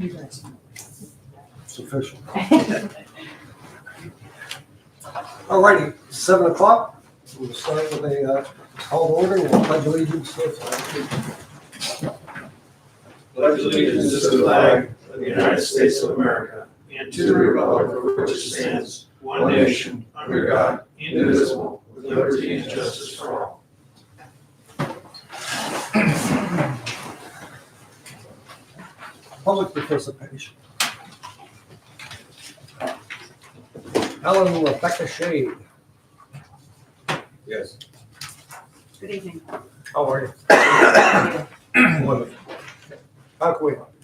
It's official. All righty, 7 o'clock. We'll start with a call to order and pledge allegiance to the flag. Pledge allegiance to the flag of the United States of America and to the republic for which it stands, one nation, under God, indivisible, with liberty and justice for all. Public participation. Alan and Rebecca Shade. Yes. Good evening. How are you? Wonderful. How can we help?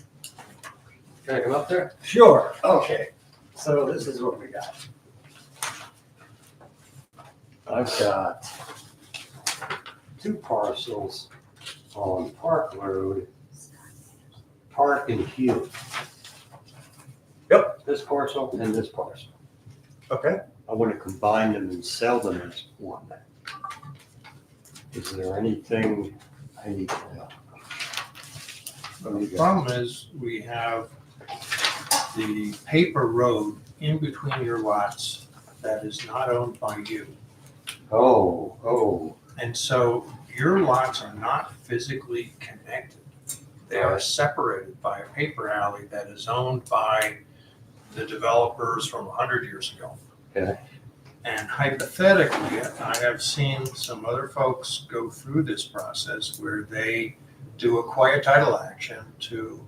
Can I come up there? Sure. Okay, so this is what we got. I've got 2 parcels on Park Road, Park and Hugh. Yep. This parcel and this parcel. Okay. I want to combine them and sell them as one. Is there anything I need to know? The problem is, we have the paper road in between your lots that is not owned by you. Oh, And so your lots are not physically connected. They are separated by a paper alley that is owned by the developers from 100 years ago. Okay. And hypothetically, I have seen some other folks go through this process where they do a quiet title action to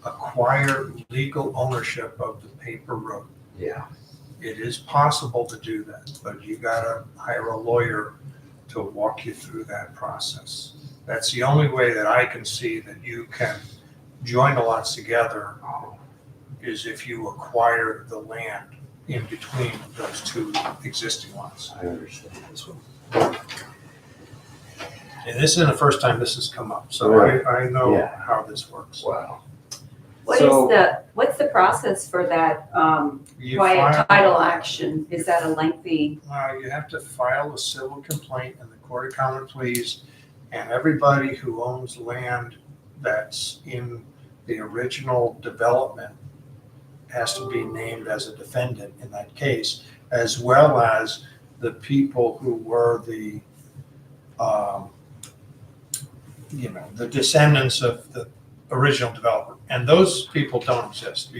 acquire legal ownership of the paper road. yeah. It is possible to do that, but you gotta hire a lawyer to walk you through that process. That's the only way that I can see that you can join the lots together, is if you acquire the land in between those 2 existing lots. I understand this one. And this isn't the first time this has come up, so Right. I know Yeah. how this works. Wow. What's the process for that You quiet file- title action? Is that a lengthy? You have to file a civil complaint in the Court of Common Pleas, and everybody who owns land that's in the original development has to be named as a defendant in that case, as well as the people who were the, the descendants of the original developer. And those people don't exist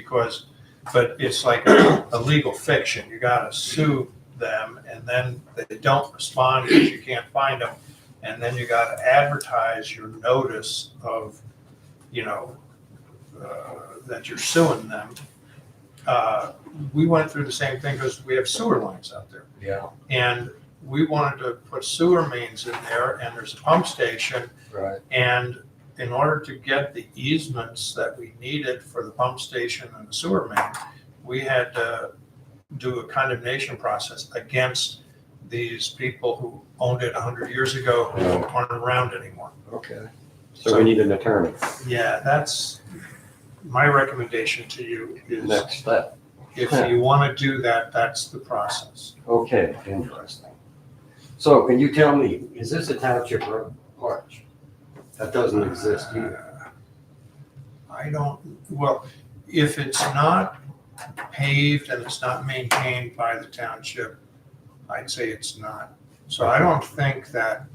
but it's like a legal fiction. You gotta sue them, and then they don't respond because you can't find them. And then you gotta advertise your notice of, that you're suing them. We went through the same thing because we have sewer lines out there. Yeah. And we wanted to put sewer mains in there, and there's a pump station. Right. And in order to get the easements that we needed for the pump station and the sewer main, we had to do a condemnation process against these people who owned it 100 years ago who aren't around anymore. Okay. So we need an attorney. Yeah, that's my recommendation to you is Next step. if you want to do that, that's the process. Okay, interesting. So can you tell me, is this a township road arch? That doesn't exist either. Well, if it's not paved and it's not maintained by the township, I'd say it's not. So I don't think that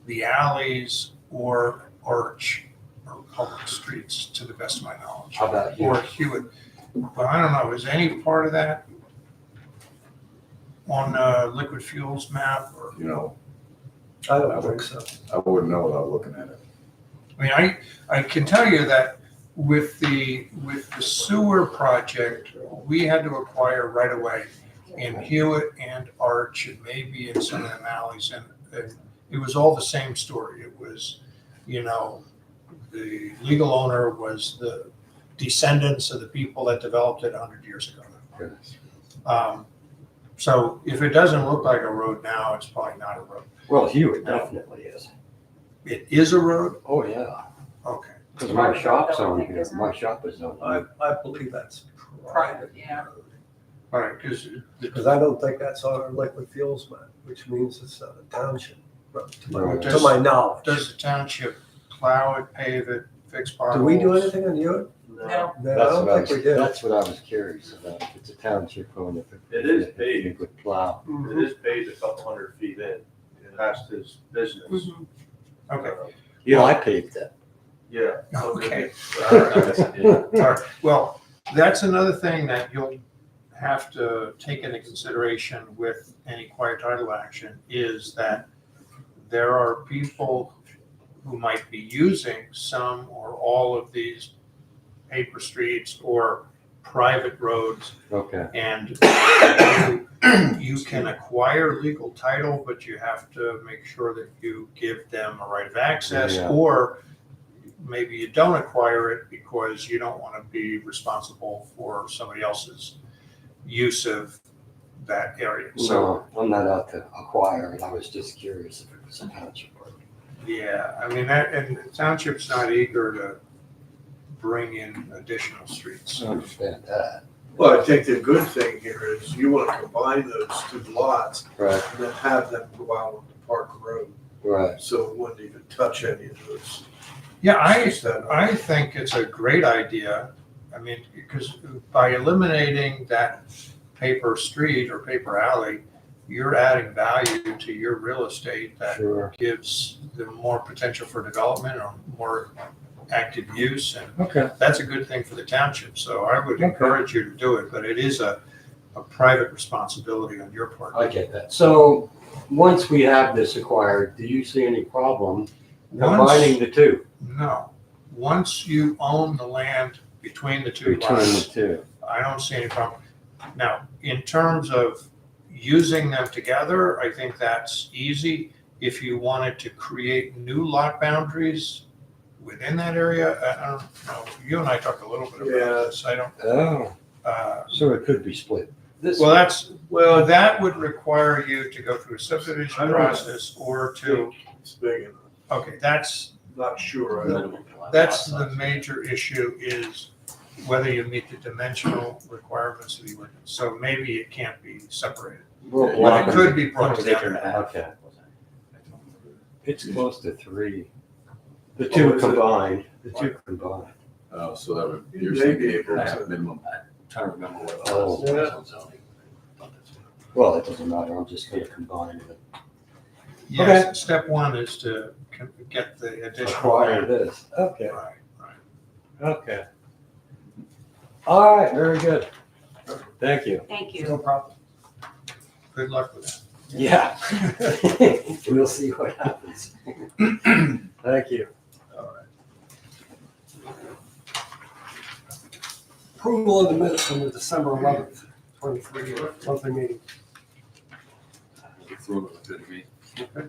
the alleys or arch are public streets, to the best of my knowledge. How about you? Or Hewitt. But I don't know, is any part of that on liquid fuels map? Or I don't think so. I wouldn't know without looking at it. I mean, I can tell you that with the sewer project, we had to acquire right away in Hewitt and Arch and maybe in some of the alleys, and it was all the same story. It was, the legal owner was the descendants of the people that developed it 100 years ago. So if it doesn't look like a road now, it's probably not a road. Well, Hewitt definitely is. It is a road? Oh, yeah. Okay. Because my shop's on here. My shop is on here. I believe that's private. Yeah. All right, Because I don't think that's on our liquid fuels map, which means it's not a township road, Right. to my knowledge. does the township plow it, pave it, fix potholes? Do we do anything on Hewitt? No. I That's don't what I think we was, did. that's what I was curious about, if it's a township road, if It is if paved. it would plow. It is paved a couple 100 feet in, past his business. Mhm. Okay, Yeah, I paved that. Yeah. Okay. All right. all right. Well, that's another thing that you'll have to take into consideration with any quiet title action, is that there are people who might be using some or all of these paper streets or private roads, Okay, and you can acquire legal title, but you have to make sure that you give them a right of access, Yeah. or maybe you don't acquire it because you don't want to be responsible for somebody else's use of that area. So, so I'm not out to acquire it, I was just curious if it was a township road. yeah, I mean, that, and the township's not eager to bring in additional streets. I understand that. Well, I think the good thing here is you want to combine those two lots Right, and then have them go out on the Park Road, right. so it wouldn't even touch any of those. Yeah, I think it's a great idea. I mean, because by eliminating that paper street or paper alley, you're adding value to your real estate that Sure. gives them more potential for development or more active use, and Okay. that's a good thing for the township. So I would Okay. encourage you to do it, but it is a private responsibility on your part. I get that. So, once we have this acquired, do you see any problem combining the two? No, once you own the land between the two Between the lots, two? I don't see any problem. Now, in terms of using them together, I think that's easy. If you wanted to create new lot boundaries within that area, I don't know, you and I talked a little bit about Yeah. this, I don't, Oh, uh, so it could be split. This, well, that would require you to go through a subdivision I don't- process or to, It's big enough, okay, that's not sure. I don't- the major issue, is whether you meet the dimensional requirements of the ordinance. So maybe it can't be separated, but it could be brought together. Okay. It's close to 3. The two combined, Oh, so that would, you're Maybe. saying April minimum. Trying to remember what it Oh. was. well, it doesn't matter, I'm just gonna combine it. Yes, step one is to get the additional. Acquire land. this. Okay, Right, right. okay. All right, very good. Thank you. Thank you. No problem. Good luck with that. Yeah. We'll see what happens. Thank you. Approval of the minutes from the December 11th, 23 monthly meeting. Throw it good to me. Okay.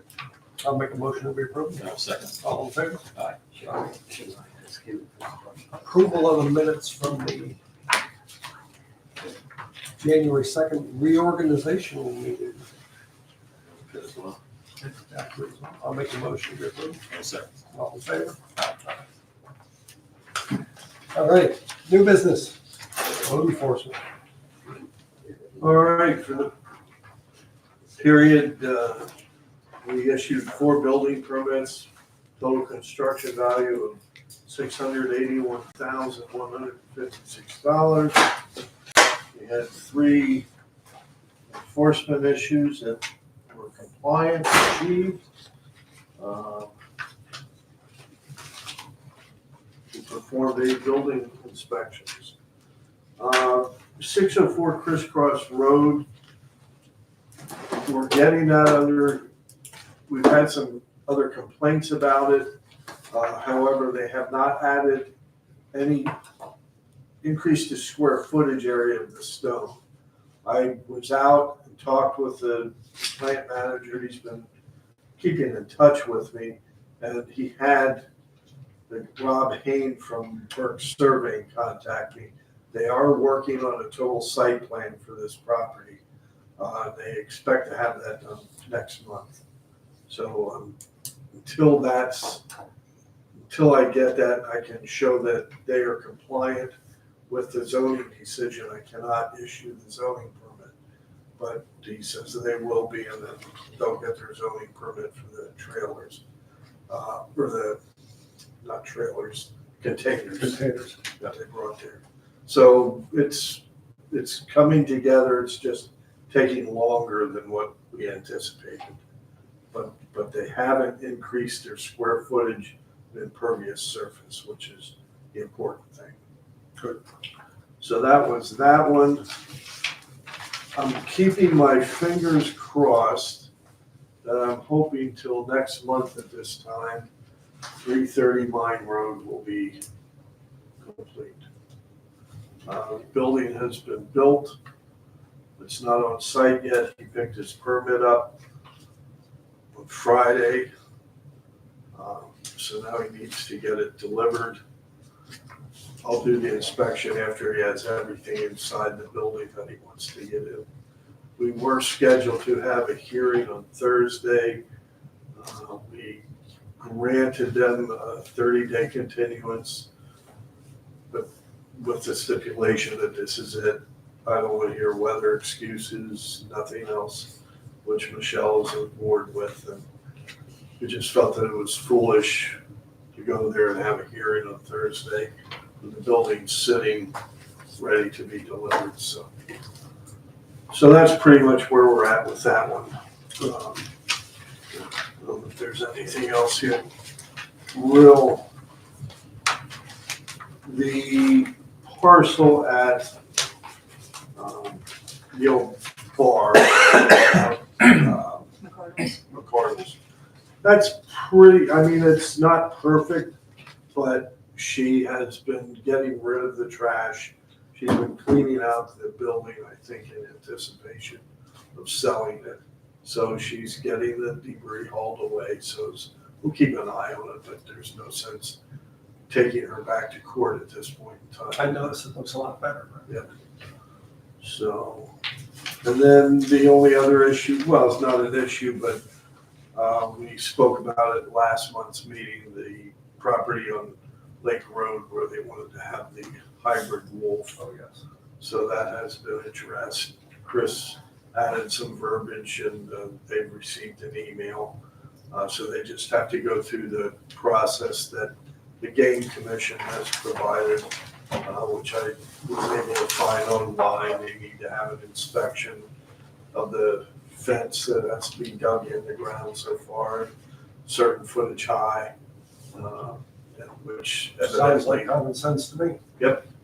I'll make a motion to be approved. No, second. All in favor? Aye. Approval of the minutes from the January 2nd reorganizational meeting. As well. I'll make a motion to be approved. No, second. All in favor? All right, new business, code enforcement. All right, for the period, we issued 4 building permits, total construction value of $681,156. We had 3 enforcement issues that were compliant, achieved. We performed 8 building inspections. 604 Crisscross Road, we're getting that under, we've had some other complaints about it. However, they have not added any increase to square footage area of the stone. I was out and talked with the plant manager, he's been keeping in touch with me, and he had Rob Hain from Burke Surveying contact me. They are working on a total site plan for this property. They expect to have that done next month. So until I get that, I can show that they are compliant with the zoning decision. I cannot issue the zoning permit, but he says that they will be, and then they'll get their zoning permit for the trailers, not trailers, containers Containers. that they brought there. So it's coming together, it's just taking longer than what we anticipated. But they haven't increased their square footage of impervious surface, which is the important thing. Good. So that was that one. I'm keeping my fingers crossed that I'm hoping till next month at this time, 330 Mine Road will be complete. Building has been built. It's not on site yet. He picked his permit up on Friday. So now he needs to get it delivered. I'll do the inspection after he has everything inside the building that he wants to get in. We were scheduled to have a hearing on Thursday. We granted them a 30-day continuance, but with the stipulation that this is it. I don't want to hear weather excuses, nothing else, which Michelle is on board with. And we just felt that it was foolish to go there and have a hearing on Thursday when the building's sitting ready to be delivered. So that's pretty much where we're at with that one. I don't know if there's anything else here. The parcel at the old bar, McCardle's. That's pretty, I mean, it's not perfect, but she has been getting rid of the trash. She's been cleaning out the building, I think, in anticipation of selling it. So she's getting the debris hauled away. So we'll keep an eye on it, but there's no sense taking her back to court at this point in time. I noticed it looks a lot better. Yeah. So, and then the only other issue, well, it's not an issue, but we spoke about it last month's meeting, the property on Lake Road where they wanted to have the hybrid wolf. Oh, yes. So that has been addressed. Chris added some verbiage and they've received an email. So they just have to go through the process that the Game Commission has provided, which I was able to find online. They need to have an inspection of the fence that has to be dug in the ground so far, certain footage high, which Sounds like evidently, common sense to me.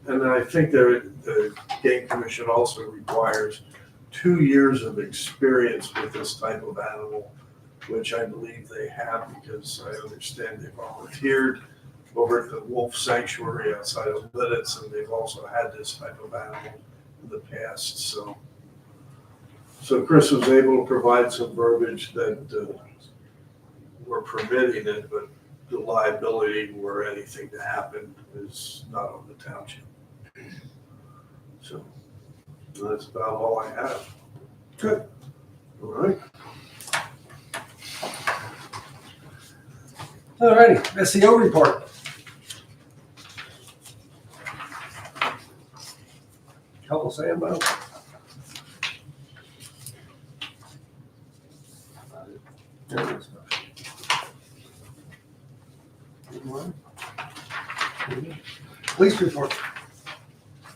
and I think the Game Commission also requires 2 years of experience with this type of animal, which I believe they have because I understand they volunteered over at the Wolf Sanctuary outside of Lidditz, and they've also had this type of animal in the past. So Chris was able to provide some verbiage that we're permitting it, but the liability were anything to happen is not on the township. So that's about all I have. Good. All right. All righty, SEO report. Couple saying about it. There it is. Police report.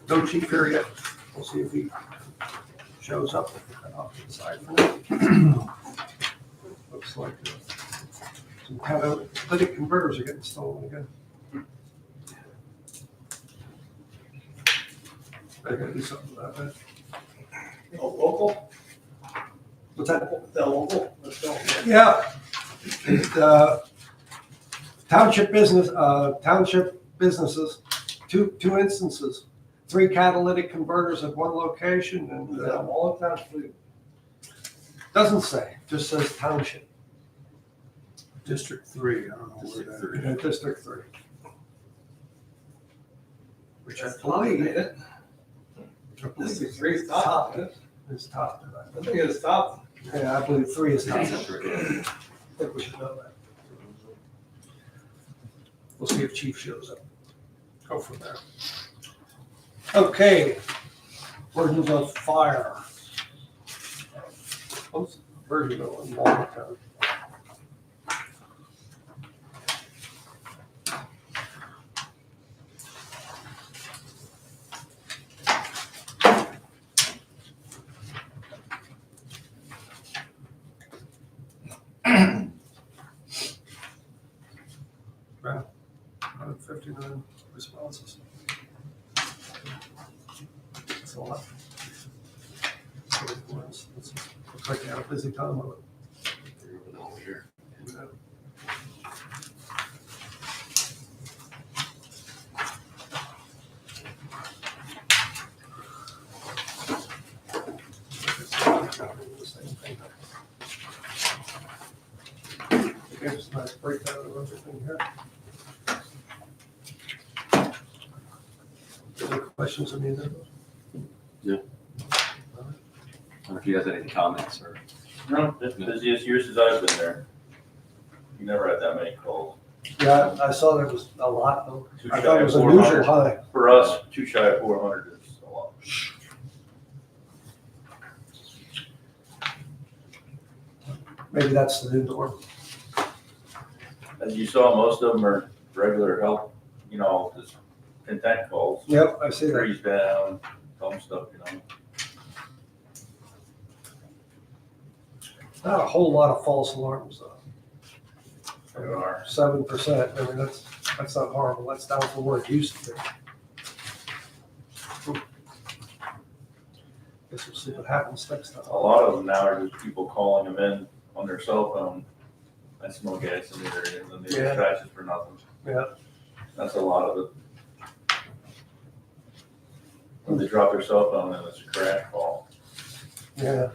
No chief here yet. We'll see if he shows up. Off to the side for now. Looks like some catalytic converters are getting stolen again. I gotta do something about that. Local? What's that? The local? Let's go. Yeah. Township businesses, two instances, 3 catalytic converters at one location and All of that, doesn't say, just says township. District 3, I don't know where that is. In District 3. Which I That's top, believe. ain't it? District 3 is top, isn't it? Is top. I think it's top. Yeah, I believe 3 is top. I think we should know that. We'll see if chief shows up. Go from there. Okay. Versions of fire. Version of long term. Yeah, 159 responses. That's a lot. Looks like you had a busy time with it. They're even all here. Yeah. Here's a nice breakdown of everything here. Any questions on either of those? I don't know if you guys had any comments or. No, it's the busiest year since I've been there. You never had that many calls. Yeah, I saw there was a lot though. Too I shy thought it of was unusual 400. high. For us, too shy of 400 is a lot. Maybe that's the new norm. As you saw, most of them are regular help, just content calls. Yep, I see that. Trees down, dumb stuff, Not a whole lot of false alarms though. There are. 7%, I mean, that's not horrible, that's down from where it used to be. Guess we'll see what happens next time. A lot of them now are just people calling them in on their cell phone. That's no gas in there, and then they Yeah. get scratches for nothing. Yeah. That's a lot of it. When they drop their cell phone and it's a crash call. Yeah.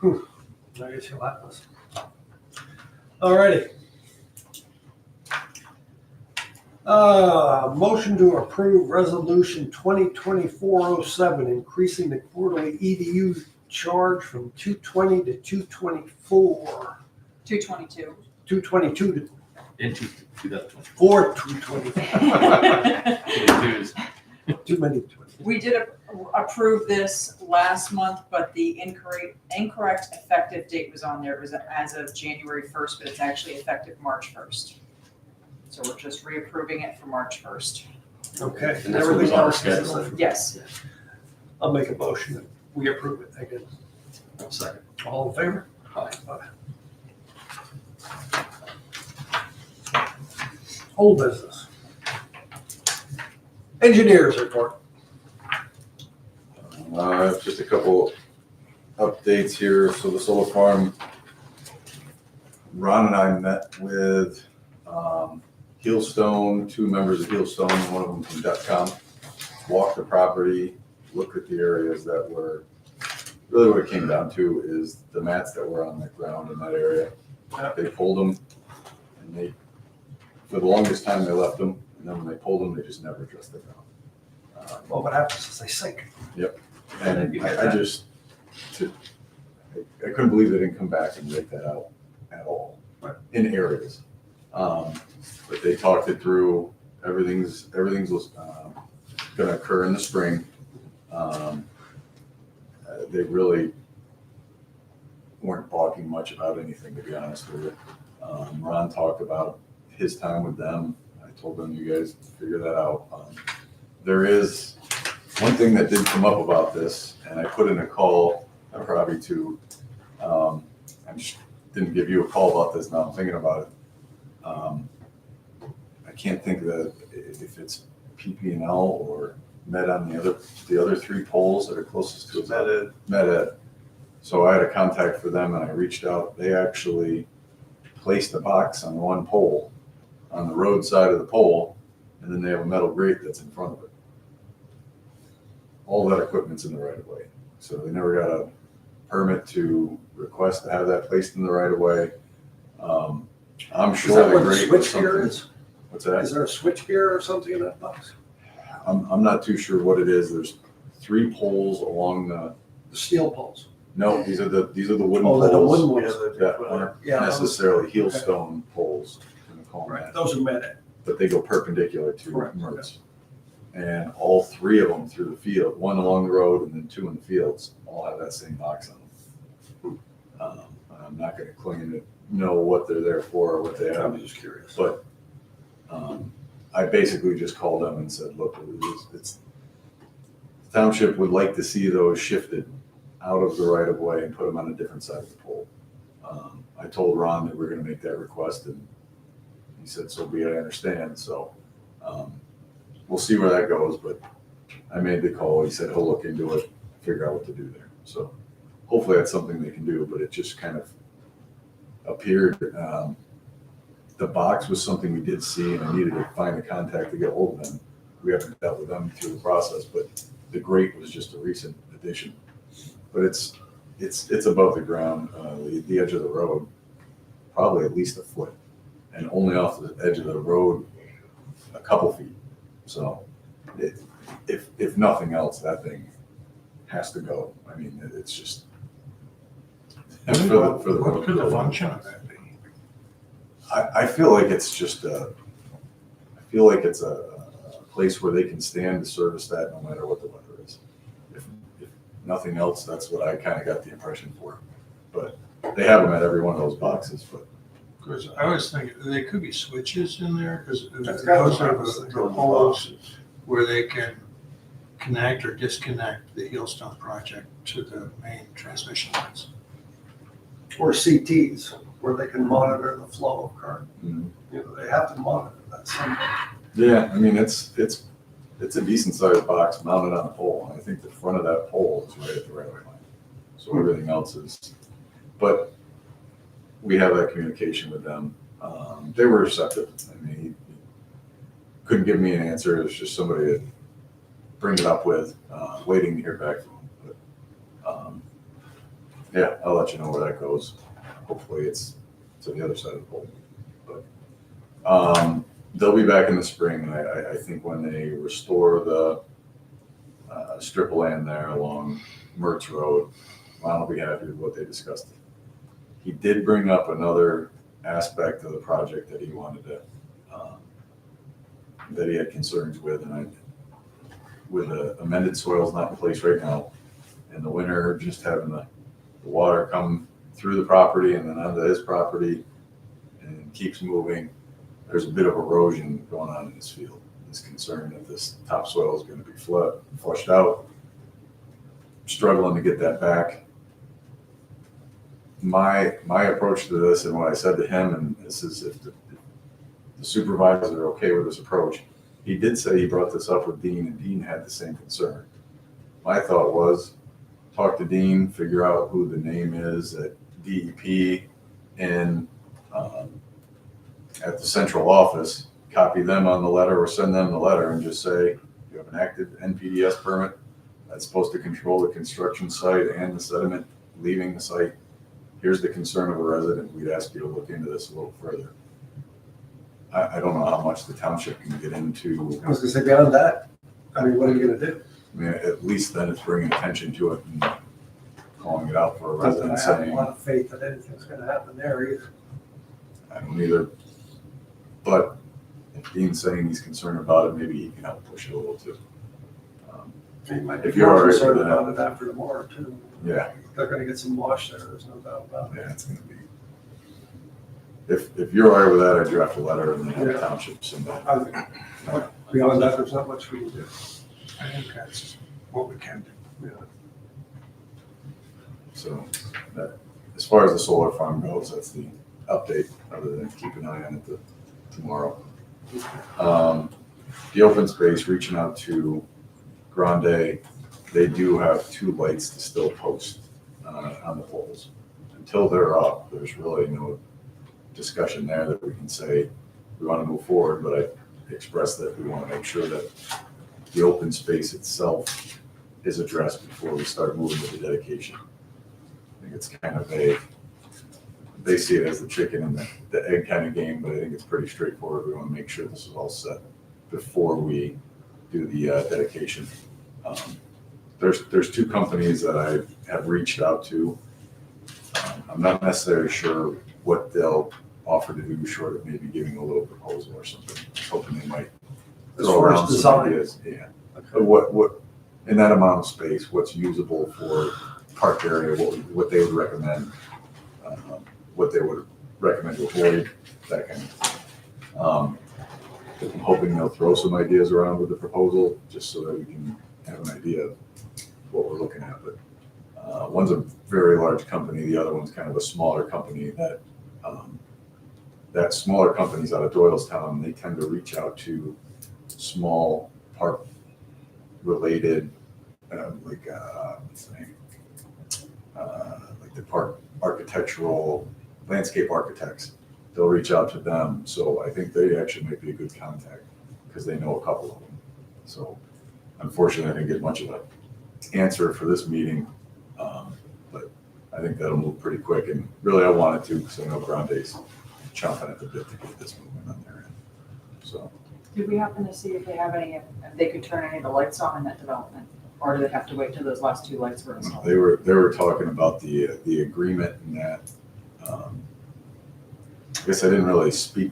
I guess you'll have this. All righty. Motion to approve resolution 2024-07, increasing the quarterly EDU charge from $220 to $224. 222. 222 to Into 2020. or 220. Too many 20. We did approve this last month, but the incorrect effective date was on there. It was as of January 1st, but it's actually effective March 1st. So we're just reapproving it for March 1st. Okay. And that's what was Everything on our else is schedule. the same. Yes. I'll make a motion that we approve it. Thank you. Second. All in favor? Aye. Old business. Engineers report. Just a couple updates here. So the solar farm, Ron and I met with Heelstone, two members of Heelstone, one of them from Dutcom, walked the property, looked at the areas that were, really what it came down to is the mats that were on the ground in that area. They pulled them, and they, for the longest time, they left them, and then when they pulled them, they just never addressed the ground. Well, what happens is they sink. And I just, I couldn't believe they didn't come back and rake that out at all, in areas. But they talked it through, everything's gonna occur in the spring. They really weren't talking much about anything, to be honest with you. Ron talked about his time with them. I told them, you guys figure that out. There is one thing that did come up about this, and I put in a call, probably to, I just didn't give you a call about this, now I'm thinking about it. I can't think that if it's PP&L or Med on the other three poles that are closest to it. Med Ed. So I had a contact for them and I reached out. They actually placed a box on one pole, on the road side of the pole, and then they have a metal grate that's in front of it. All that equipment's in the right of way. So they never got a permit to request to have that placed in the right of way. I'm Is sure that the where the grate was switch gear something. is? What's that? Is there a switch gear or something in that box? I'm not too sure what it is. There's 3 poles along the, The steel poles. no, these are the wooden Oh, the wooden poles ones. that aren't Yeah, those- necessarily heel stone poles. I'm gonna call them Right, that. those are med. But they go perpendicular to Correct. roads. And all 3 of them through the field, 1 along the road and then 2 in the fields, all have that same box on them. I'm not gonna claim to know what they're there for or what they I'm have, just curious. but I basically just called them and said, look, it's, the township would like to see those shifted out of the right of way and put them on a different side of the pole. I told Ron that we're gonna make that request, and he said, so be it, I understand, so, we'll see where that goes, but I made the call, he said he'll look into it, figure out what to do there, so hopefully that's something they can do, but it just kind of appeared, the box was something we did see, and I needed to find a contact to get hold of them. We haven't dealt with them through the process, but the grate was just a recent addition. But it's above the ground, the edge of the road, probably at least a foot, and only off the edge of the road a couple feet. So if nothing else, that thing has to go. I mean, it's just. What could the function of that be? I feel like it's just a place where they can stand to service that no matter what the weather is. If nothing else, that's what I kind of got the impression for. But they have them at every one of those boxes, but. Because I was thinking, there could be switches in there, because That's those kind of are what I was thinking. the holes where they can connect or disconnect the Heelstone project to the main transmission lines. Or CTs, where they can monitor the flow of current. Mhm. You know, they have to monitor that somehow. Yeah, I mean, it's a decent sized box mounted on a pole. And I think the front of that pole is right at the railway line. So everything else is, but we have that communication with them. They were receptive. I mean, he couldn't give me an answer. It was just somebody to bring it up with, waiting to hear back from him. But, yeah, I'll let you know where that goes. Hopefully it's to the other side of the pole. But, they'll be back in the spring, and I think when they restore the strip of land there along Mertz Road, Ron will be happy with what they discussed. He did bring up another aspect of the project that he wanted to, that he had concerns with, and with the amended soils not in place right now, in the winter, just having the water come through the property and then onto his property and keeps moving. There's a bit of erosion going on in this field. He's concerned that this topsoil is going to be flushed out. Struggling to get that back. My approach to this, and what I said to him, and this is if the supervisors are okay with this approach, he did say he brought this up with Dean, and Dean had the same concern. My thought was, talk to Dean, figure out who the name is at DEP and at the central office, copy them on the letter or send them the letter and just say, you have an active NPDS permit that's supposed to control the construction site and the sediment leaving the site. Here's the concern of a resident. We'd ask you to look into this a little further. I don't know how much the township can get into. I was gonna say, beyond that, I mean, what are you gonna do? I mean, at least then it's bringing attention to it and calling it out for a Not that resident I have a saying, lot of faith that anything's gonna happen there either. I don't either. But if Dean's saying he's concerned about it, maybe he can help push it a little too. He might If be you're more already concerned with that. about it after tomorrow too. Yeah, They're gonna get some wash there, there's no doubt about it. yeah, it's gonna be. If you're all right with that, I draft a letter and then have the Yeah. township send that. Beyond that, there's not much we can do. I think that's what we can do. So that, as far as the solar farm goes, that's the update, other than keep an eye on it tomorrow. The open space, reaching out to Grande, they do have 2 lights to still post on the poles. Until they're up, there's really no discussion there that we can say we want to move forward, but I expressed that we want to make sure that the open space itself is addressed before we start moving to the dedication. I think it's kind of they see it as the chicken and the egg kind of game, but I think it's pretty straightforward. We want to make sure this is all set before we do the dedication. There's 2 companies that I have reached out to. I'm not necessarily sure what they'll offer to do, short of maybe giving a little proposal or something. I was hoping they might As throw far as around some design. ideas. Yeah. But what in that amount of space, what's usable for park area, what they would recommend, what they would recommend to avoid, that kind of thing. I'm hoping they'll throw some ideas around with the proposal, just so that we can have an idea of what we're looking at. But one's a very large company, the other one's kind of a smaller company that that smaller companies out of Doylestown, they tend to reach out to small park-related, like the park architectural, landscape architects. They'll reach out to them. So I think they actually might be a good contact because they know a couple of them. So unfortunately, I didn't get much of an answer for this meeting, but I think that'll move pretty quick. And really, I wanted to because I know Grande's chomping at the bit to get this movement on their end. So Did we happen to see if they have any, if they could turn any of the lights on in that development? Or do they have to wait till those last 2 lights were installed? they were talking about the agreement and that. I guess I didn't really speak.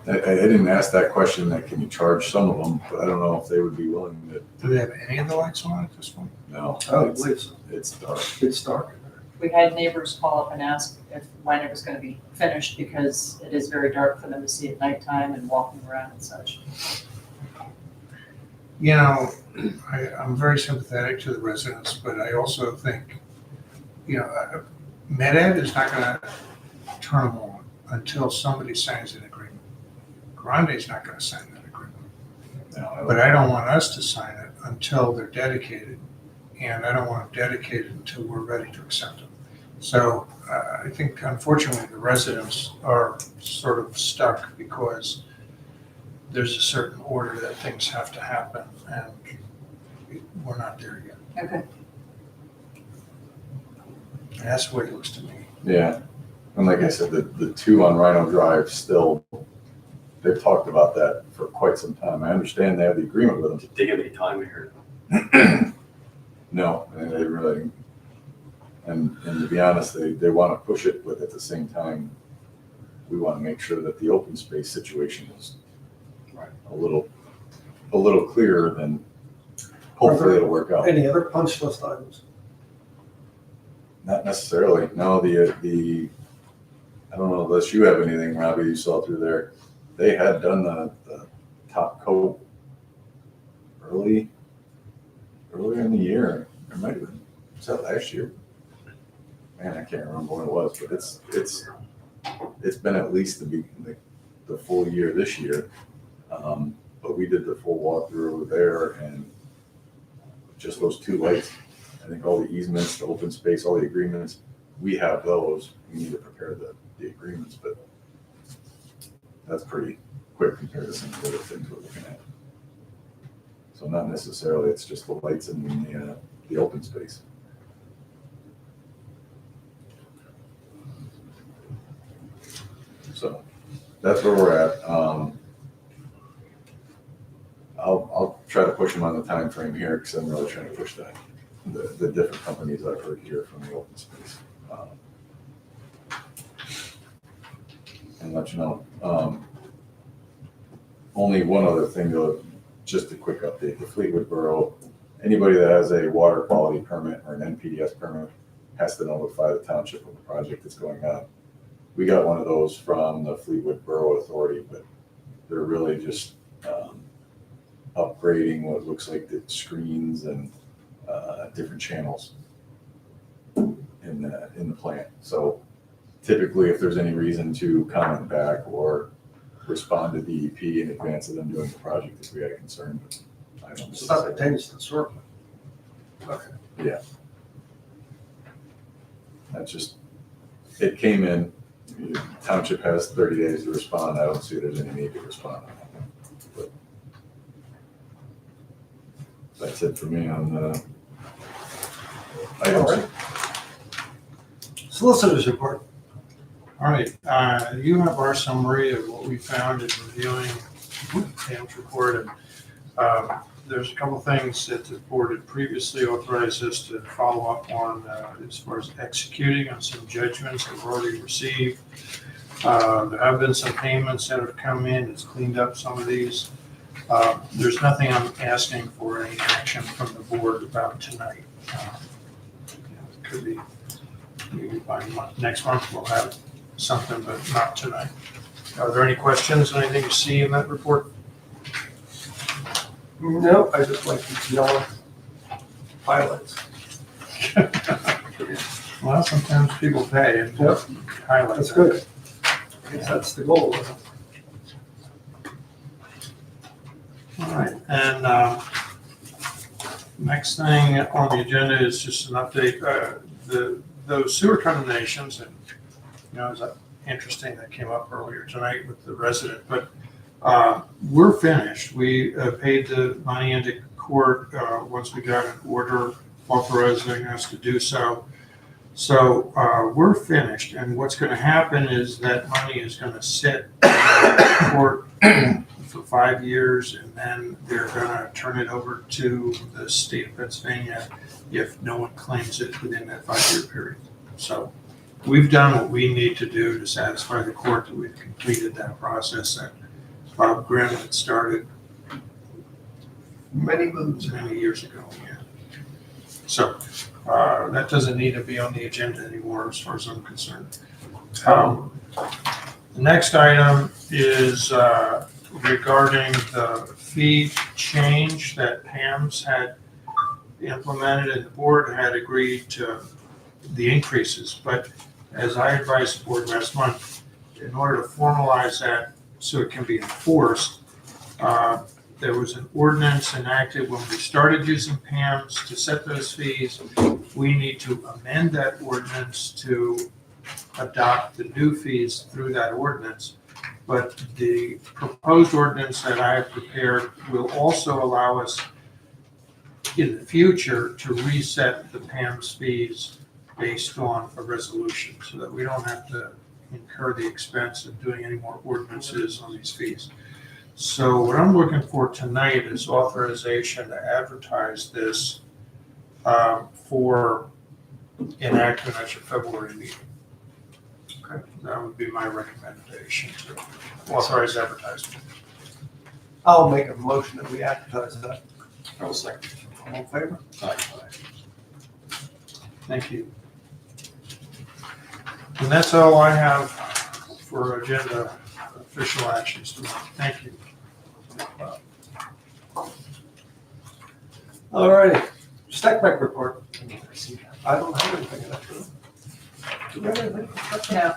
I didn't ask that question. That can you charge some of them? But I don't know if they would be willing to. Do they have any of the lights on at this point? No, Oh, please. it's dark. It's dark. We had neighbors call up and ask when it was gonna be finished because it is very dark for them to see at nighttime and walking around and such. You know, I'm very sympathetic to the residents, but I also think, you know, Med-Ed is not gonna turn them on until somebody signs an agreement. Grande's not gonna sign that agreement. No, But I don't want us to sign it until they're dedicated, and I don't want them dedicated until we're ready to accept them. So I think unfortunately the residents are sort of stuck because there's a certain order that things have to happen, and we're not there yet. Okay. And that's the way it looks to me. Yeah, and like I said, the two on Rhino Drive still, they've talked about that for quite some time. I understand they have the agreement with them. Did they give any time here? No, and they really, and to be honest, they want to push it, but at the same time, we want to make sure that the open space situation is a little clearer, than hopefully it'll work out. Any other punch list items? Not necessarily. No, the I don't know unless you have anything, Robbie, you saw through there. They had done the top coat earlier in the year. It might have been, was that last year? Man, I can't remember when it was, but it's been at least the full year this year. But we did the full walkthrough over there, and just those 2 lights. I think all the easements, the open space, all the agreements, we have those. We need to prepare the agreements, but that's pretty quick compared to some of the other things we're looking at. So not necessarily, it's just the lights and the open space. So that's where we're at. I'll try to push them on the time frame here because I'm really trying to push the different companies I've heard here from the open space. And let you know. Only one other thing, though, just a quick update. The Fleetwood Borough, anybody that has a water quality permit or an NPDS permit has to notify the township of the project that's going on. We got one of those from the Fleetwood Borough Authority, but they're really just upgrading what looks like the screens and different channels in the plant. So typically, if there's any reason to comment back or respond to DEP in advance of them doing the project, if we had a concern, but I don't. So that pertains to the sewer. Okay. Yeah. That's just, it came in, the township has 30 days to respond. I don't see there's any need to respond. But that's it for me on the items. All right. Solicitors report. All right, you have our summary of what we found in reviewing Pam's report, and there's a couple things that the board had previously authorized us to follow up on as far as executing on some judgments that we've already received. There have been some payments that have come in. It's cleaned up some of these. There's nothing I'm asking for any action from the board about tonight. It could be maybe by next month we'll have something, but not tonight. Are there any questions, anything you see in that report? No, I just like these yellow highlights. Well, sometimes people pay and Yep. highlight. That's good. I guess that's the goal. All right, and next thing on the agenda is just an update, those sewer condemnations, and, you know, it was interesting that came up earlier tonight with the resident, but we're finished. We paid the money into court once we got an order authorizing us to do so. So we're finished, and what's going to happen is that money is going to sit in court for 5 years, and then they're going to turn it over to the state of Pennsylvania if no one claims it within that 5-year period. So we've done what we need to do to satisfy the court that we've completed that process that Bob Grimm had started Many moves. many years ago, yeah. So that doesn't need to be on the agenda anymore as far as I'm concerned. The next item is regarding the fee change that Pam's had implemented, and the board had agreed to the increases. But as I advised the board last month, in order to formalize that so it can be enforced, there was an ordinance enacted when we started using PAMs to set those fees. We need to amend that ordinance to adopt the new fees through that ordinance. But the proposed ordinance that I have prepared will also allow us in the future to reset the PAM's fees based on a resolution, so that we don't have to incur the expense of doing any more ordinances on these fees. So what I'm looking for tonight is authorization to advertise this for enactment at your February meeting. Okay, that would be my recommendation, to authorize advertisement. I'll make a motion that we advertise that. I will second. All in favor? Aye. Thank you. And that's all I have for agenda official actions tonight. Thank you. All righty. Stackback report. I don't have anything in that room. Do we have anything? No.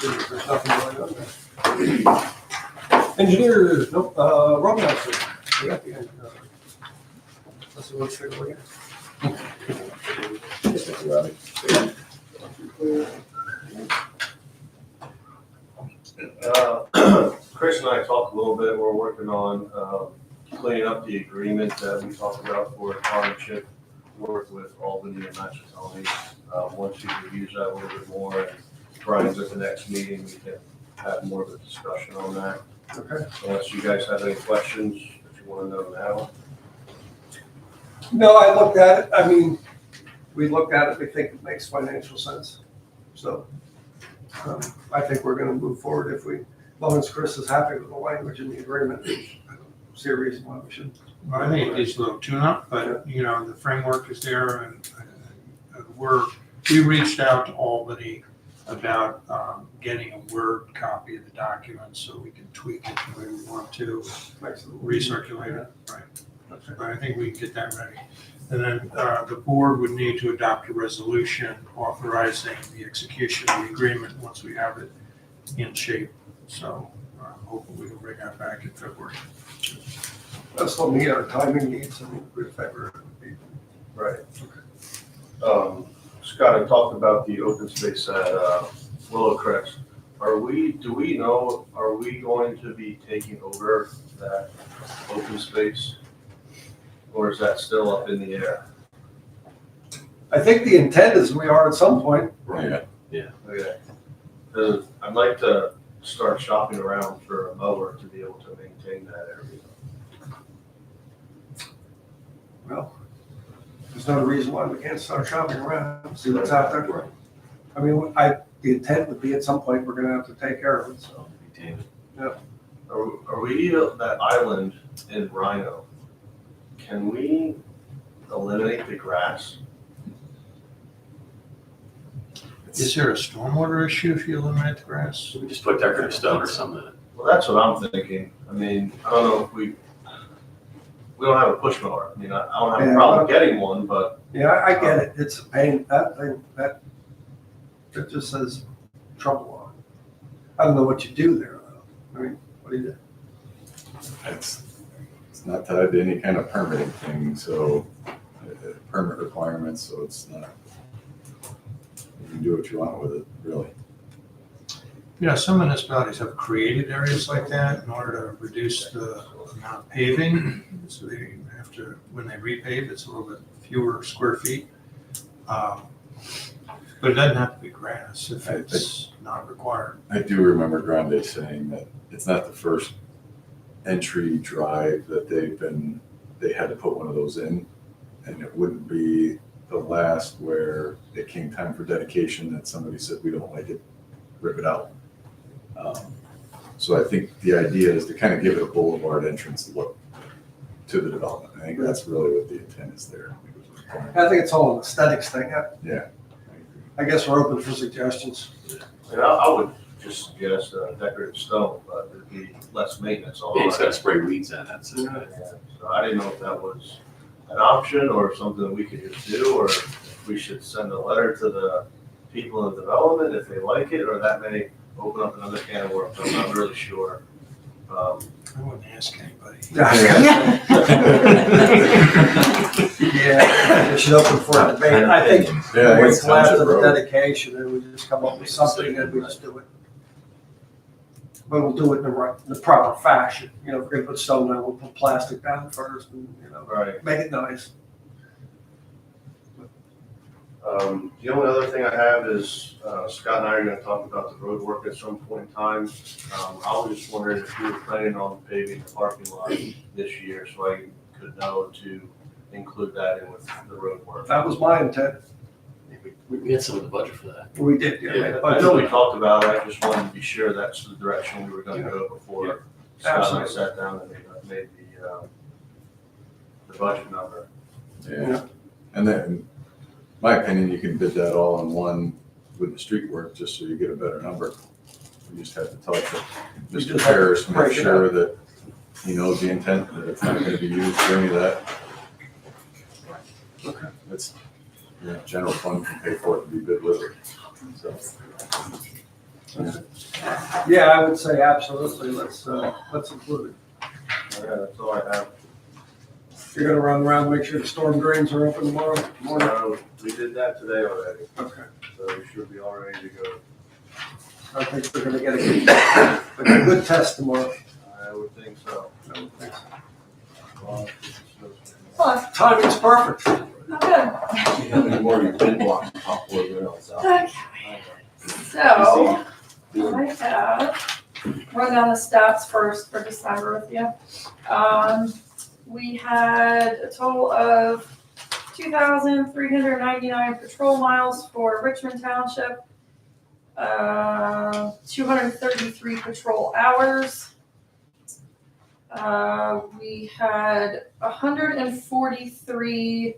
There's nothing going on there. Engineer, nope, road master. We got the end. Let's see what's figured again. Chris and I talked a little bit, we're working on cleaning up the agreement that we talked about for partnership work with Albany and Natchez County. Once you review that a little bit more, and Brian's at the next meeting, we can have more of a discussion on that. Okay. Unless you guys have any questions that you want to know now. No, I looked at it. I mean, we looked at it. We think it makes financial sense. So I think we're going to move forward if we, as long as Chris is happy with the language in the agreement. I don't see a reason why we shouldn't. Well, I think it's a little tune-up, but, you know, the framework is there, and we reached out to Albany about getting a Word copy of the document so we can tweak it the way we want to, recirculate it, right. But I think we can get that ready. And then the board would need to adopt a resolution authorizing the execution of the agreement once we have it in shape. So hopefully we can bring that back in February. That's what we, our timing needs, and February would be. Right. Scott, I talked about the open space at Willow Crest. Are we going to be taking over that open space? Or is that still up in the air? I think the intent is we are at some point. Right. Okay. I'd like to start shopping around for a mower to be able to maintain that area. Well, there's no reason why we can't start shopping around, see what's out there. I mean, the intent would be at some point, we're gonna have to take care of it, so. Are we that island in Rhino? Can we eliminate the grass? Is there a stormwater issue if you eliminate the grass? Should we just put decorative stone or something in it? Well, that's what I'm thinking. I mean, I don't know if we don't have a push mower. I mean, I don't have a problem getting one, but Yeah, I get it. It's a pain. That thing, that just says trouble on it. I don't know what you do there, though. I mean, what do you do? It's not tied to any kind of permitting thing, so permit requirements, so it's not, you can do what you want with it, really. You know, some municipalities have created areas like that in order to reduce the amount of paving. So they have to, when they repave, it's a little bit fewer square feet. But it doesn't have to be grass if it's not required. I do remember Grande saying that it's not the first entry drive that they had to put one of those in, and it wouldn't be the last where it came time for dedication that somebody said, we don't like it, rip it out. So I think the idea is to kind of give it a boulevard entrance look to the development. I think that's really what the intent is there. I think it's all an aesthetics thing. Yeah. I guess we're open for suggestions. And I would just suggest decorative stone, but it'd be less maintenance on Yeah, it. he's got to spray weeds in it. So. So I didn't know if that was an option or something we could just do, or if we should send a letter to the people in development if they like it, or that may open up another can of worms. I'm not really sure. I wouldn't ask anybody. Yeah, we should open for a debate. I think Yeah, wait it's till after Township the Road. dedication and we just come up with something and we just do it. But we'll do it in the proper fashion. You know, if we're gonna put stone down, we'll put plastic down first and, you know, Right. make it nice. The only other thing I have is Scott and I are going to talk about the road work at some point in time. I was just wondering if you were planning on paving the parking lot this year, so I could know to include that in with the road work. That was my intent. We had some of the budget for that. We did, yeah. Yeah, I know we talked about it, I just wanted to be sure that's the direction we were gonna go before Scott and I sat down and made the budget number. Yeah. And then, in my opinion, you can bid that all in one with the street work, just so you get a better number. You just have to talk to We Mr. just have to Harris, make break it sure that he knows the intent, that it's not gonna be used for any of that. Okay. It's, general fund can pay for it to be bid with it, so. Yeah, I would say absolutely. Let's include it. Yeah, that's all I have. You're gonna run around, make sure the storm drains are open tomorrow morning? So we did that today already, Okay. so we should be all ready to go. I think we're gonna get a good test tomorrow. I would think so. Timing's perfect. Okay. You have any more of your bid blocks on top of what else out? Okay. So, I have, run down the stats first for December with you. We had a total of 2,399 patrol miles for Richmond Township, 233 patrol hours. We had 143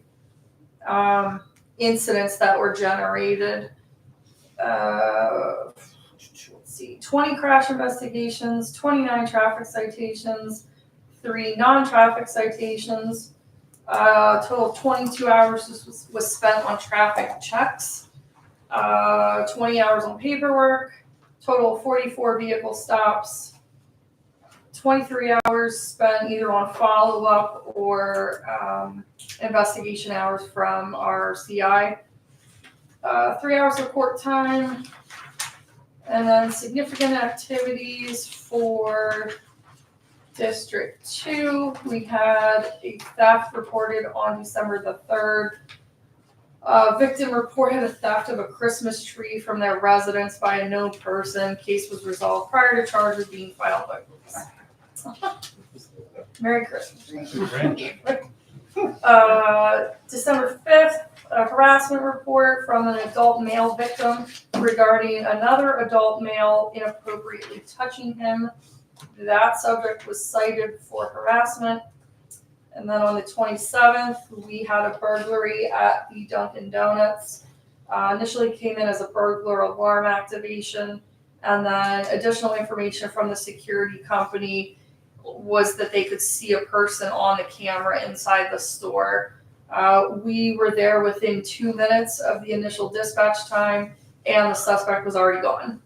incidents that were generated. Let's see, 20 crash investigations, 29 traffic citations, 3 non-traffic citations. Total of 22 hours was spent on traffic checks. 20 hours on paperwork. Total of 44 vehicle stops. 23 hours spent either on follow-up or investigation hours from our CI. 3 hours of court time. And then significant activities for District 2. We had a theft reported on December the 3rd. Victim reported a theft of a Christmas tree from their residence by a known person. Case was resolved prior to charges being filed by police. Merry Christmas. December 5th, a harassment report from an adult male victim regarding another adult male inappropriately touching him. That subject was cited for harassment. And then on the 27th, we had a burglary at the Dunkin' Donuts. Initially came in as a burglar alarm activation, and then additional information from the security company was that they could see a person on the camera inside the store. We were there within 2 minutes of the initial dispatch time, and the suspect was already gone.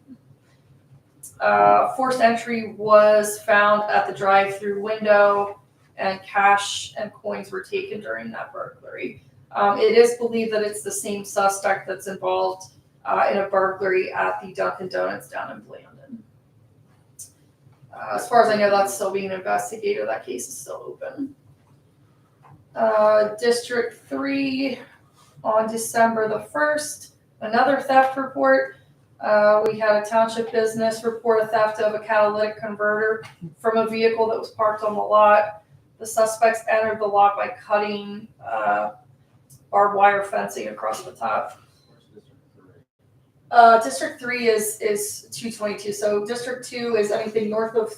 Forced entry was found at the drive-through window, and cash and coins were taken during that burglary. It is believed that it's the same suspect that's involved in a burglary at the Dunkin' Donuts down in Blandon. As far as I know, that's still being investigated. That case is still open. District 3 on December the 1st, another theft report. We had a township business report a theft of a catalytic converter from a vehicle that was parked on the lot. The suspects entered the lot by cutting barbed wire fencing across the top. District 3 is 222. So District 2 is anything north of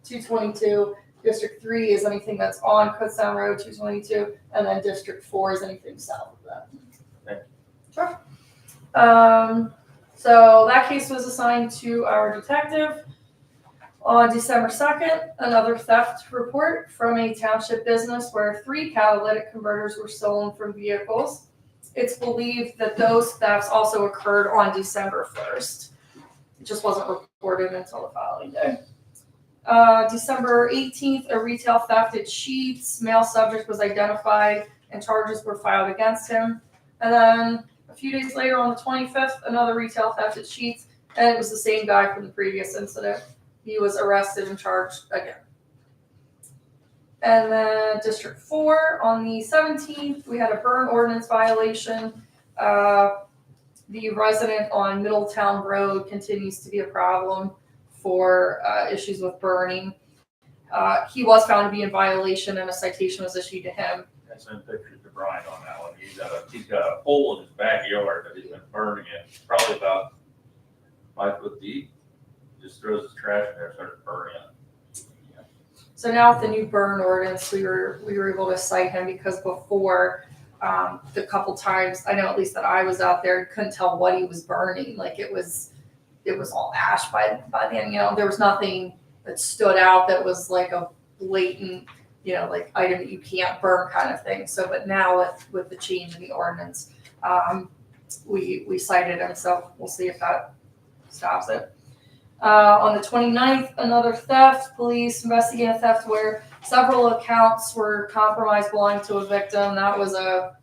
222. District 3 is anything that's on Kutztown Road 222, and then District 4 is anything south of that. Okay. Sure. So that case was assigned to our detective. On December 2nd, another theft report from a township business where 3 catalytic converters were stolen from vehicles. It's believed that those thefts also occurred on December 1st. It just wasn't reported until the following day. December 18th, a retail theft at Sheets. Male subject was identified and charges were filed against him. And then a few days later on the 25th, another retail theft at Sheets, and it was the same guy from the previous incident. He was arrested and charged again. And then District 4, on the 17th, we had a burn ordinance violation. The resident on Middletown Road continues to be a problem for issues with burning. He was found to be in violation and a citation was issued to him. I sent pictures to Brian on that one. He's got a hole in his backyard that he's been burning in, probably about 5 foot deep. Just throws his trash in there and starts burning it. So now with the new burn ordinance, we were able to cite him because before the couple times, I know at least that I was out there, couldn't tell what he was burning. Like it was all ash by then. There was nothing that stood out that was like a blatant, like item that you can't burn kind of thing. So, but now with the change in the ordinance, we cited him. So we'll see if that stops it. On the 29th, another theft. Police investigated a theft where several accounts were compromised belonging to a victim. That was a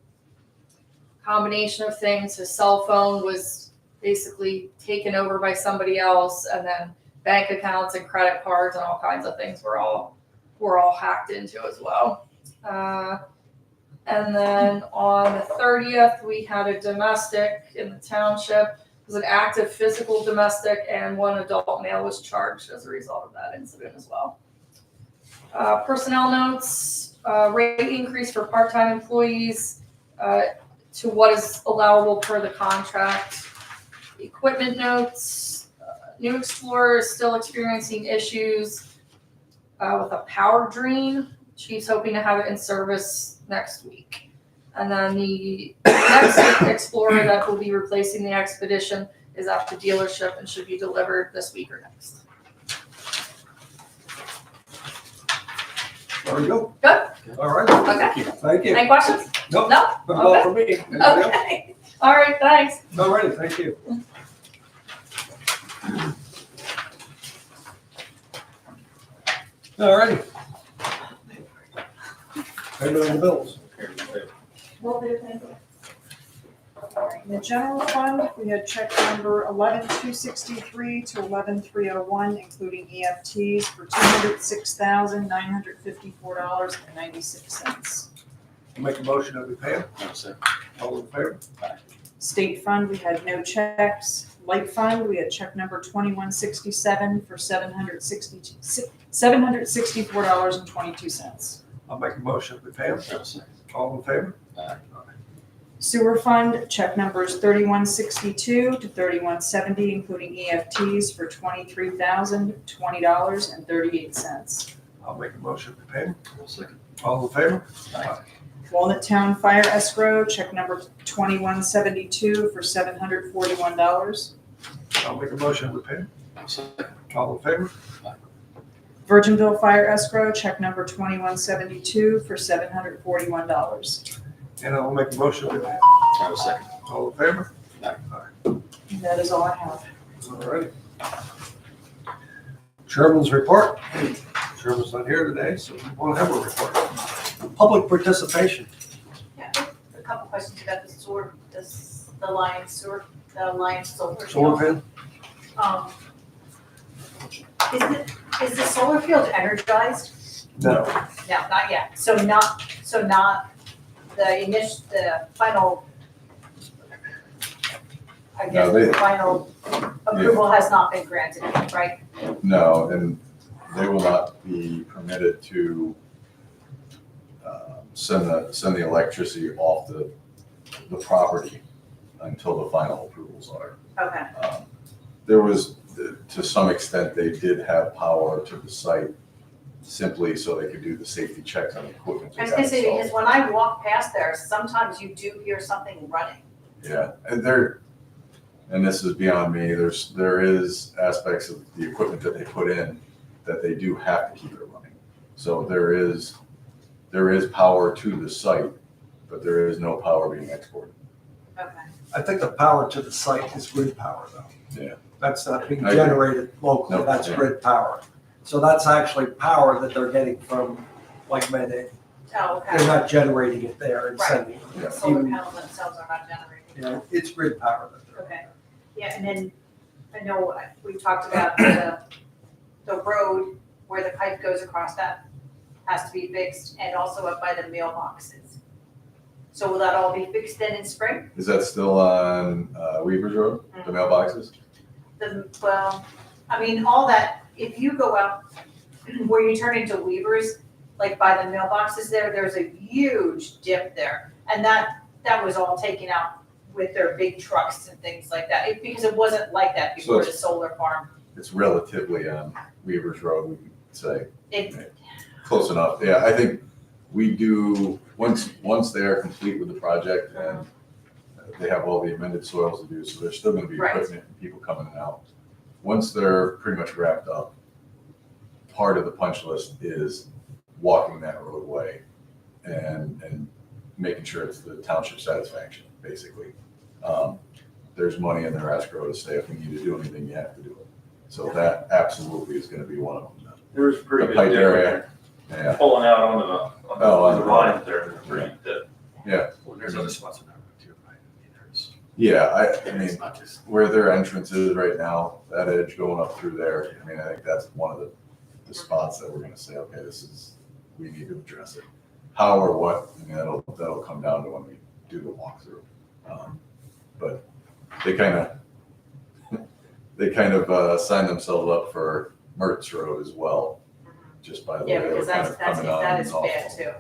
combination of things. His cell phone was basically taken over by somebody else, and then bank accounts and credit cards and all kinds of things were all hacked into as well. And then on the 30th, we had a domestic in the township. It was an active physical domestic, and 1 adult male was charged as a result of that incident as well. Personnel notes, rate increase for part-time employees to what is allowable per the contract. Equipment notes, New Explorer is still experiencing issues with a power drain. Chief's hoping to have it in service next week. And then the next Explorer that will be replacing the Expedition is at the dealership and should be delivered this week or next. There we go. Good. All right. Okay. Thank you. Any questions? Nope. No? That's all for me. Anybody else? Okay. All right, thanks. All righty, thank you. All righty. Payment of the bills. In the general fund, we had check number 11263 to 11301, including EFTs for $206,954.96. Make a motion that we pay them. All in favor? State fund, we had no checks. Light fund, we had check number 2167 for $764.22. I'll make a motion that we pay them. All in favor? Sewer fund, check numbers 3162 to 3170, including EFTs for $23,020.38. I'll make a motion to pay them. All in favor? Walnut Town Fire Escrow, check number 2172 for $741. I'll make a motion to pay them. All in favor? Virginville Fire Escrow, check number 2172 for $741. And I'll make a motion with that. I was second. All in favor? That is all I have. All right. Chairman's report. Chairman's not here today, so we won't have a report. Public participation. Yeah, a couple questions about the sewer, the Lions sewer, the Lions solar Solar field. fan? Is the solar field energized? No. No, not yet. So not the final, I guess, No, they- the final approval has not been granted, right? No, and they will not be permitted to send the electricity off the property until the final approvals are. Okay, There was, to some extent, they did have power to the site simply so they could do the safety checks on the equipment. I was gonna say, because when I walk past there, sometimes you do hear something running. Yeah, and this is beyond me, there is aspects of the equipment that they put in that they do have to keep it running. So there is power to the site, but there is no power being exported. Okay. I think the power to the site is grid power though. Yeah. That's not being I agree. generated locally, No, that's yeah. grid power. So that's actually power that they're getting from like Med Ed. Oh, They're okay. not generating it there and Right. sending it. Yeah. The solar panels themselves are not generating. You know, it's grid power that they're. Okay, yeah, and then I know we talked about the road where the pipe goes across that has to be fixed, and also up by the mailboxes. So will that all be fixed then in spring? Is that still on Weaver's Road, the mailboxes? Well, I mean, all that, if you go out where you turn into Weaver's, like by the mailboxes there's a huge dip there. And that was all taken out with their big trucks and things like that, because it wasn't like that before the solar farm. It's relatively on Weaver's Road, we could say. It, Close enough, yeah, I think we do, once they are complete with the project and they have all the amended soils to do, so there's still gonna be Right. equipment and people coming in and out. Once they're pretty much wrapped up, part of the punch list is walking that roadway and making sure it's the township satisfaction, basically. There's money in their escrow to say if we need to do anything, you have to do it. So that absolutely is gonna be one of them. There's pretty The good pipe dip area, yeah, pulling out onto on the the lines there, pretty dip. Well, there's other spots in that road too, right? I mean, there's, yeah, I mean, it's not just, where their entrance is right now, that edge going up through there, I mean, I think that's one of the spots that we're gonna say, okay, we need to address it. How or what, I mean, that'll come down to when we do the walkthrough. But they kind of sign themselves up for Mertz Road as well, just by the way yeah, they were because kind that's, of coming on. that is and off. bad too,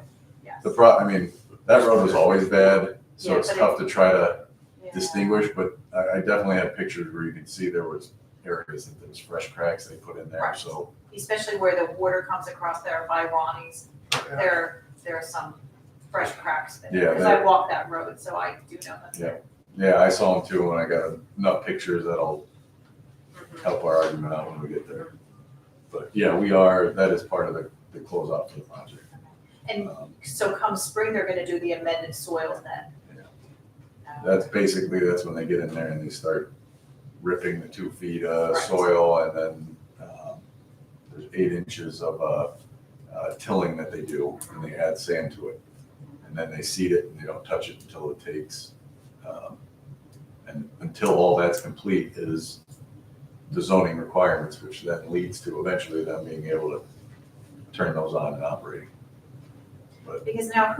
yes. I mean, that road was always bad, so Yeah, it's but tough to try to Yeah. distinguish, but I definitely had pictures where you could see there was areas that there was fresh cracks they put in there, Right. so. Especially where the water comes across there by Ronnie's, there are some fresh cracks there. Yeah, Because I walk that road, so I do know that. Yeah. Yeah, I saw them too, and I got enough pictures that'll help our argument out when we get there. But yeah, that is part of the closeout for the project. And Um, so come spring, they're gonna do the amended soil then. That's when they get in there and they start ripping the 2 feet of Right. soil, and then there's 8 inches of tilling that they do, and they add sand to it. And then they seed it, and they don't touch it until it takes, and until all that's complete is the zoning requirements, which then leads to eventually them being able to turn those on and operating. Because now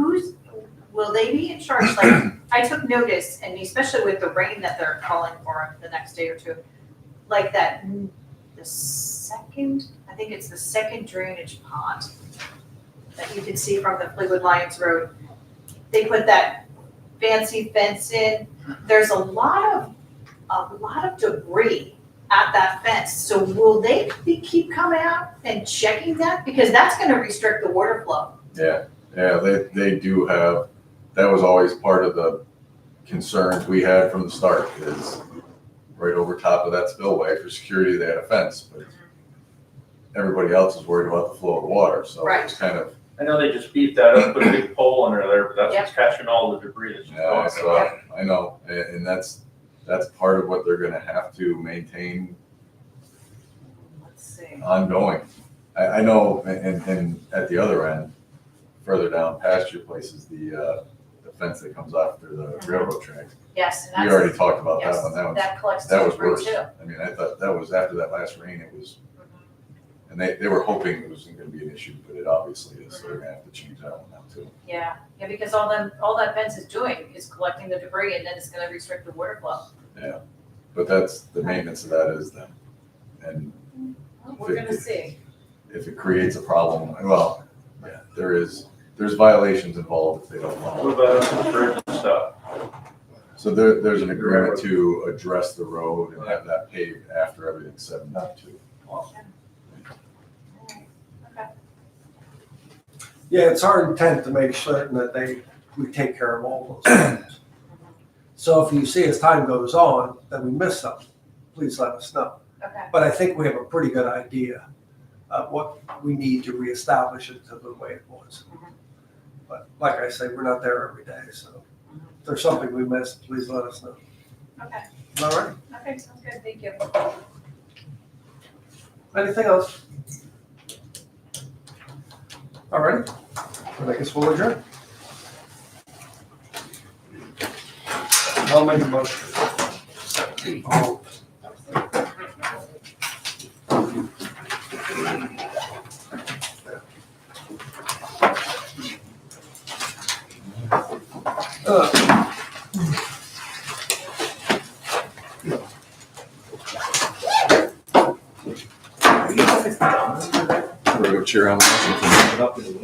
will they be in charge, like, I took notice, and especially with the rain that they're calling for the next day or two, like I think it's the second drainage pond that you can see from the Fleetwood Lions Road. They put that fancy fence in, there's a lot of debris at that fence, so will they keep coming out and checking that? Because that's gonna restrict the water flow. Yeah, they do have, that was always part of the concerns we had from the start, is right over top of that spillway for security, they had a fence, but everybody else is worried about the flow of the water, so it was kind of, I know they just beat that up, put a big pole under there, but that's what's catching all the debris that's Yeah, I going saw on. it. I know, and that's part of what they're gonna have to maintain Let's see. ongoing. I know, and at the other end, further down past your place is the fence that comes after the railroad tracks. Yes, and We that's, already talked about that yes, one, that collects that was debris worse. too. I mean, I thought that was after that last rain, it was, and they were hoping it wasn't gonna be an issue, but it obviously is, so they're gonna have to change that one now too. Yeah, because all that fence is doing is collecting the debris and then it's gonna restrict the water flow. But that's, the maintenance of that is them. And We're gonna see. if it creates a problem, well, yeah, there's violations involved if they don't What follow. about the bridge and stuff? So there's an agreement to address the road and have that paved after everything's said and done too. Yeah, it's our intent to make certain that we take care of all those things. So if you see as time goes on that we miss something, please let us know. Okay. But I think we have a pretty good idea of what we need to reestablish it to the way it was. But like I say, we're not there every day, so if there's something we missed, please let us know. Okay, All right, okay, sounds good, thank you. anything else? All righty, then I guess we'll adjourn. I'll make a motion. We're gonna go cheer on the motion.